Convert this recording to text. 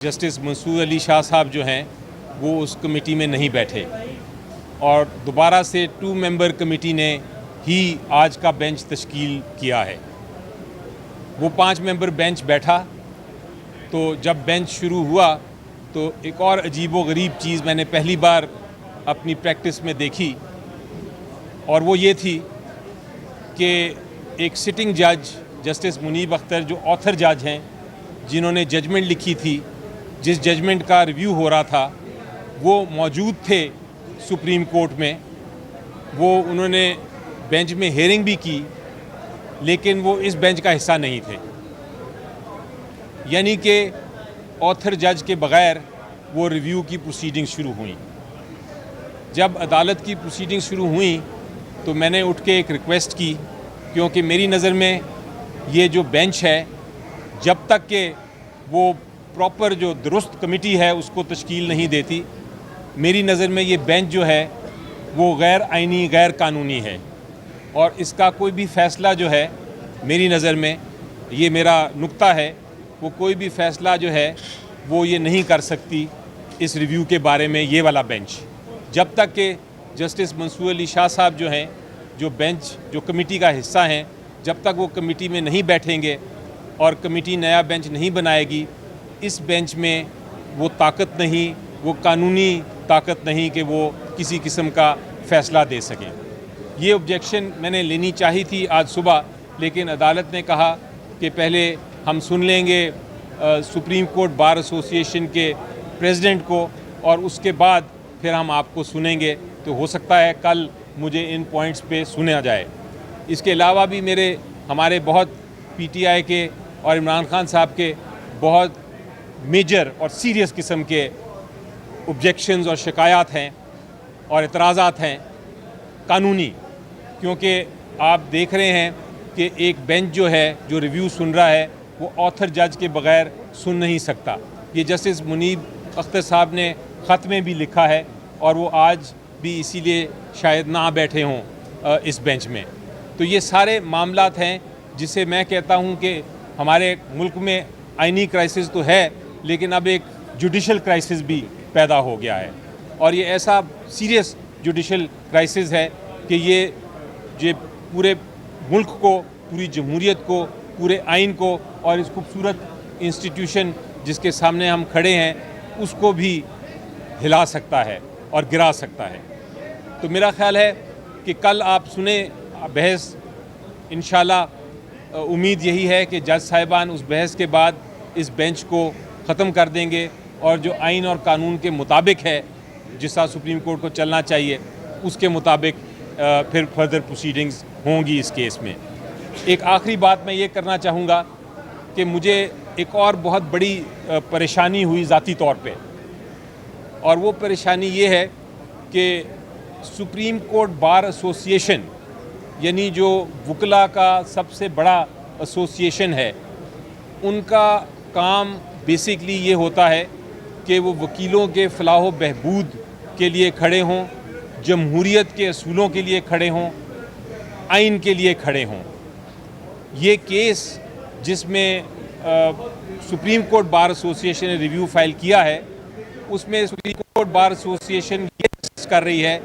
Justice Mansoor Ali Shah साहब जो हैं वो उस कमेटी में नहीं बैठे और दोबारा से 2 मेंबर कमेटी ने ही आज का बेंच तश्कील किया है। वो 5 मेंबर बेंच बैठा तो जब बेंच शुरू हुआ तो एक और अजीबो गरीब चीज़ मैंने पहली बार अपनी प्रैक्टिस में देखी और वो ये थी कि एक सिटिंग जज जस्टिस मुनीब अख्तर जो ऑथर जज हैं जिन्होंने जजमेंट लिखी थी, जिस जजमेंट का रिव्यू हो रहा था वो मौजूद थे सुप्रीम कोर्ट में। वो उन्होंने बेंच में हेयरिंग भी की लेकिन वो इस बेंच का हिस्सा नहीं थे, यानी कि ऑथर जज के बग़ैर वो रिव्यू की प्रोसीडिंग शुरू हुई। जब अदालत की प्रोसीडिंग शुरू हुई तो मैंने उठ के एक रिक्वेस्ट की, क्योंकि मेरी नज़र में ये जो बेंच है जब तक कि वो प्रॉपर जो दुरुस्त कमेटी है उसको तश्कील नहीं देती, मेरी नज़र में ये बेंच जो है वो गैर आइनी गैर कानूनी है और इसका कोई भी फ़ैसला जो है मेरी नज़र में, ये मेरा नुक्ता है, वो कोई भी फ़ैसला जो है वो ये नहीं कर सकती इस रिव्यू के बारे में ये वाला बेंच, जब तक कि जस्टिस मंसूर अली शाह साहब जो हैं, जो बेंच जो कमेटी का हिस्सा हैं, जब तक वो कमेटी में नहीं बैठेंगे और कमेटी नया बेंच नहीं बनाएगी, इस बेंच में वो ताकत नहीं, वो कानूनी ताकत नहीं कि वो किसी किस्म का फ़ैसला दे सकें। ये ऑब्जेक्शन मैंने लेनी चाहिए थी आज सुबह, लेकिन अदालत ने कहा कि पहले हम सुन लेंगे सुप्रीम कोर्ट बार एसोसिएशन के प्रेसिडेंट को और उसके बाद फिर हम आपको सुनेंगे। तो हो सकता है कल मुझे इन पॉइंट्स पे सुना जाए। इसके अलावा भी हमारे बहुत पीटीआई के और इमरान खान साहब के बहुत मेजर और सीरियस किस्म के ऑब्जेक्शंस और शिकायत हैं और एतराज़ात हैं कानूनी, क्योंकि आप देख रहे हैं कि एक बेंच जो है जो रिव्यू सुन रहा है वो ऑथर जज के बग़ैर सुन नहीं सकता। ये जस्टिस मुनीब अख्तर साहब ने ख़त में भी लिखा है और वो आज भी इसीलिए शायद ना बैठे हों इस बेंच में। तो ये सारे मामलात हैं जिसे मैं कहता हूँ कि हमारे मुल्क में आइनी क्राइसिस तो है लेकिन अब एक जुडिशल क्राइसिस भी पैदा हो गया है और ये ऐसा सीरियस जुडिशल क्राइसिस है कि ये पूरे मुल्क को, पूरी जमहूरियत को, पूरे आइन को और इस खूबसूरत इंस्टीट्यूशन जिसके सामने हम खड़े हैं उसको भी हिला सकता है और गिरा सकता है। तो मेरा ख्याल है कि कल आप सुने बहस, इंशाल्लाह उम्मीद यही है कि जज साहिबान उस बहस के बाद इस बेंच को ख़त्म कर देंगे और जो आइन और कानून के मुताबिक है, जिस तरह सुप्रीम कोर्ट को चलना चाहिए उसके मुताबिक फिर फर्दर प्रोसीडिंग्स होंगी इस केस में। एक आखिरी बात मैं ये करना चाहूँगा कि मुझे एक और बहुत बड़ी परेशानी हुई ज़ाती तौर पे, और वो परेशानी ये है कि सुप्रीम कोर्ट बार एसोसिएशन यानी जो वकला का सबसे बड़ा एसोसिएशन है, उनका काम बेसिकली ये होता है कि वो वकीलों के फलाह व बहबूद के लिए खड़े हों, जमहूरियत के असूलों के लिए खड़े हों, आइन के लिए खड़े हों। ये केस जिसमें सुप्रीम कोर्ट बार एसोसिएशन ने रिव्यू फाइल किया है, उसमें सुप्रीम कोर्ट बार एसोसिएशन ये कर रही है